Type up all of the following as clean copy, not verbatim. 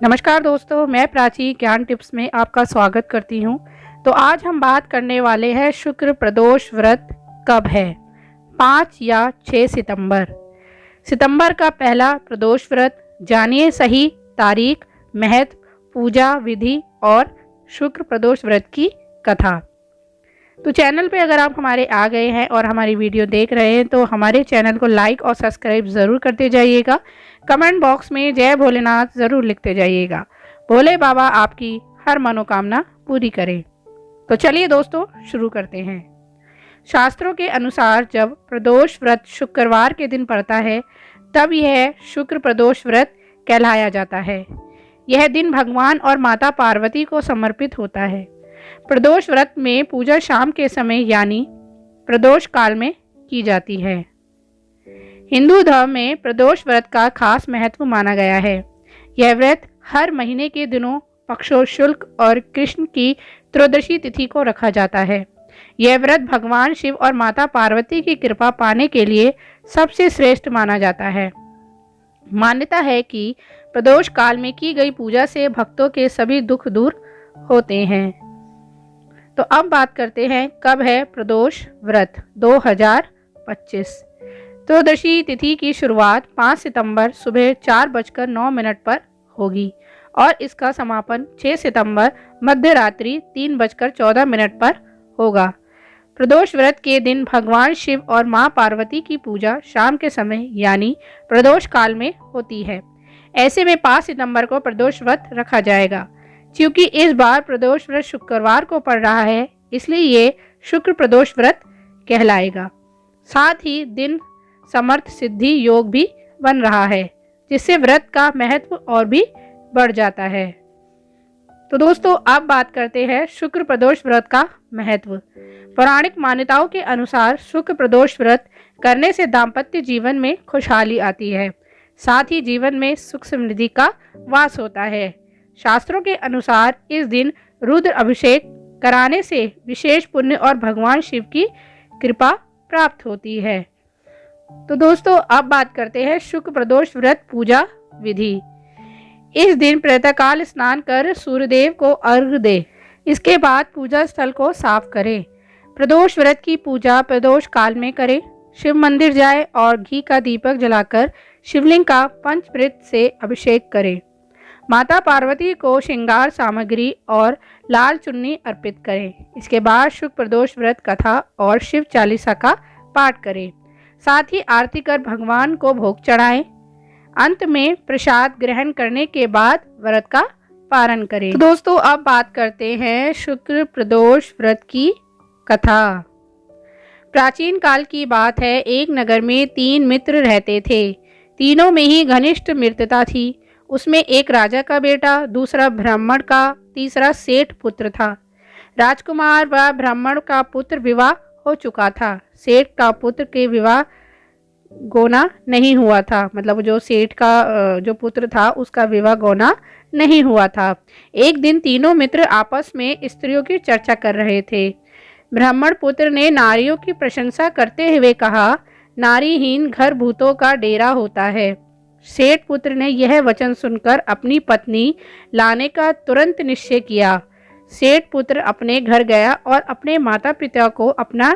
नमस्कार दोस्तों, मैं प्राची ज्ञान टिप्स में आपका स्वागत करती हूं। तो आज हम बात करने वाले हैं शुक्र प्रदोष व्रत कब है। 5 या 6 सितंबर का पहला प्रदोष व्रत। जानिए सही तारीख, महत्व, पूजा विधि और शुक्र प्रदोष व्रत की कथा। तो चैनल पे अगर आप हमारे आ गए हैं और हमारी वीडियो देख रहे हैं तो हमारे चैनल को लाइक और सब्सक्राइब ज़रूर करते जाइएगा। कमेंट बॉक्स में जय भोलेनाथ ज़रूर लिखते जाइएगा। भोले बाबा आपकी हर मनोकामना पूरी करें। तो चलिए दोस्तों शुरू करते हैं। शास्त्रों के अनुसार जब प्रदोष व्रत शुक्रवार के दिन पड़ता है तब यह शुक्र प्रदोष व्रत कहलाया जाता है। यह दिन भगवान और माता पार्वती को समर्पित होता है। प्रदोष व्रत में पूजा शाम के समय यानी प्रदोष काल में की जाती है। हिंदू धर्म में प्रदोष व्रत का खास महत्व माना गया है। यह व्रत हर महीने के दिनों पक्षों शुक्ल और कृष्ण की त्रयोदशी तिथि को रखा जाता है। यह व्रत भगवान शिव और माता पार्वती की कृपा पाने के लिए सबसे श्रेष्ठ माना जाता है। मान्यता है कि प्रदोष काल में की गई पूजा से भक्तों के सभी दुख दूर होते हैं। तो अब बात करते हैं कब है प्रदोष व्रत 2025। त्रयोदशी तिथि की शुरुआत 5 सितंबर सुबह 4:09 पर होगी और इसका समापन 6 सितंबर मध्य रात्रि 3:14 पर होगा। प्रदोष व्रत के दिन भगवान शिव और मां पार्वती की पूजा शाम के समय यानी प्रदोष काल में होती है। ऐसे में 5 सितंबर को प्रदोष व्रत रखा जाएगा। क्योंकि इस बार प्रदोष व्रत शुक्रवार को पड़ रहा है इसलिए ये शुक्र प्रदोष व्रत कहलाएगा। साथ ही दिन समर्थ सिद्धि योग भी बन रहा है जिससे व्रत का महत्व और भी बढ़ जाता है। तो दोस्तों अब बात करते हैं शुक्र प्रदोष व्रत का महत्व। पौराणिक मान्यताओं के अनुसार शुक्र प्रदोष व्रत करने से दाम्पत्य जीवन में खुशहाली आती है। साथ ही जीवन में सुख समृद्धि का वास होता है। शास्त्रों के अनुसार इस दिन रुद्र अभिषेक कराने से विशेष पुण्य और भगवान शिव की कृपा प्राप्त होती है। तो दोस्तों अब बात करते हैं शुक्र प्रदोष व्रत पूजा विधि। इस दिन प्रातःकाल स्नान कर सूर्यदेव को अर्घ्य दे। इसके बाद पूजा स्थल को साफ करें। प्रदोष व्रत की पूजा प्रदोष काल में करें। शिव मंदिर जाए और घी का दीपक जलाकर शिवलिंग का पंचामृत से अभिषेक करें। माता पार्वती को श्रृंगार सामग्री और लाल चुन्नी अर्पित करें। इसके बाद शुक्र प्रदोष व्रत कथा और शिव चालीसा का पाठ करें। साथ ही आरती कर भगवान को भोग चढ़ाएं। अंत में प्रसाद ग्रहण करने के बाद व्रत का पारण करें। तो दोस्तों अब बात करते हैं शुक्र प्रदोष व्रत की कथा। प्राचीन काल की बात है। एक नगर में 3 मित्र रहते थे। तीनों में ही घनिष्ठ मित्रता थी। उसमें एक राजा का बेटा, दूसरा ब्राह्मण का, तीसरा सेठ पुत्र था। राजकुमार व ब्राह्मण का पुत्र विवाह हो चुका था। सेठ का पुत्र के विवाह गौना नहीं हुआ था। मतलब जो सेठ का जो पुत्र था उसका विवाह गौना नहीं हुआ था। एक दिन तीनों मित्र आपस में स्त्रियों की चर्चा कर रहे थे। ब्राह्मण पुत्र ने नारियों की प्रशंसा करते हुए कहा, नारीहीन घर भूतों का डेरा होता है। सेठ पुत्र ने यह वचन सुनकर अपनी पत्नी लाने का तुरंत निश्चय किया। सेठ पुत्र अपने घर गया और अपने माता पिता को अपना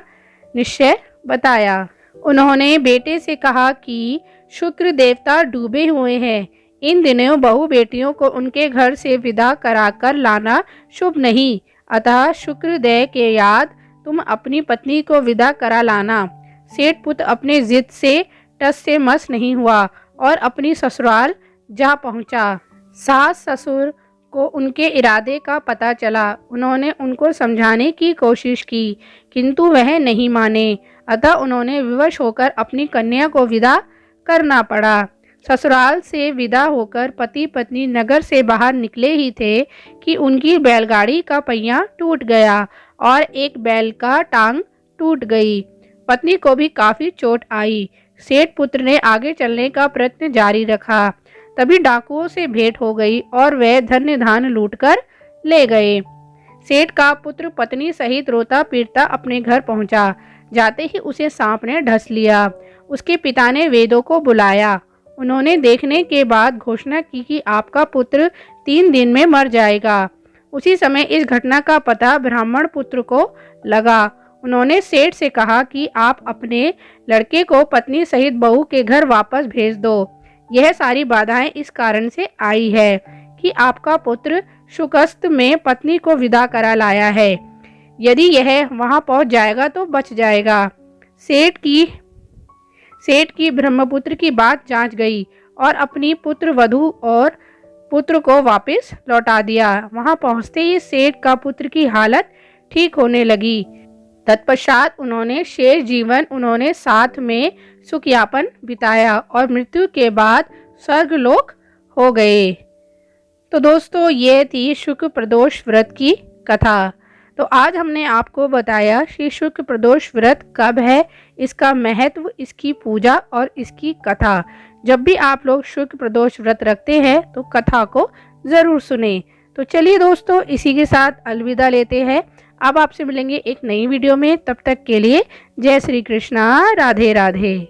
निश्चय बताया। उन्होंने बेटे से कहा कि शुक्र देवता डूबे हुए हैं। इन दिनों बहू बेटियों को उनके घर से विदा कराकर लाना शुभ नहीं। अतः शुक्रदेव के याद तुम अपनी पत्नी को विदा करा लाना। सेठ पुत्र अपने जिद से टस से मस नहीं हुआ और अपनी ससुराल जा पहुंचा। सास ससुर को उनके इरादे का पता चला। उन्होंने उनको समझाने की कोशिश की किंतु वह नहीं माने। अतः उन्होंने विवश होकर अपनी कन्या को विदा करना पड़ा। ससुराल से विदा होकर पति पत्नी नगर से बाहर निकले ही थे कि उनकी बैलगाड़ी का पहिया टूट गया और एक बैल का टांग टूट गई। पत्नी को भी काफी चोट आई। सेठ पुत्र ने आगे चलने का प्रयत्न जारी रखा। तभी डाकुओं से भेंट हो गई और वे धन्य धान लूटकर ले गए। सेठ का पुत्र पत्नी सहित रोता पीटता अपने घर पहुंचा। जाते ही उसे सांप ने ढस लिया। उसके पिता ने वेदों को बुलाया उन्होंने देखने के बाद घोषणा की कि आपका पुत्र 3 दिन में मर जाएगा। उसी समय इस घटना का पता ब्राह्मण पुत्र को लगा। उन्होंने सेठ से कहा कि आप अपने लड़के को पत्नी सहित बहू के घर वापस भेज दो। यह सारी बाधाएं इस कारण से आई है कि आपका पुत्र शुकस्त में पत्नी को विदा करा लाया है। यदि यह वहां पहुंच जाएगा तो बच जाएगा। सेठ की ब्रह्मपुत्र की बात जांच गई और अपनी पुत्र वधू और पुत्र को वापस लौटा दिया। वहां पहुंचते ही सेठ का पुत्र की हालत ठीक होने लगी। तत्पश्चात उन्होंने शेष जीवन उन्होंने साथ में सुखयापन बिताया और मृत्यु के बाद स्वर्गलोक हो गए। तो दोस्तों, ये थी शुक्ल प्रदोष व्रत की कथा। तो आज हमने आपको बताया श्री शुक्ल प्रदोष व्रत कब है, इसका महत्व, इसकी पूजा और इसकी कथा। जब भी आप लोग शुक्ल प्रदोष व्रत रखते हैं तो कथा को ज़रूर सुने। तो चलिए दोस्तों, इसी के साथ अलविदा लेते हैं। अब आपसे मिलेंगे एक नई वीडियो में। तब तक के लिए जय श्री कृष्णा, राधे राधे।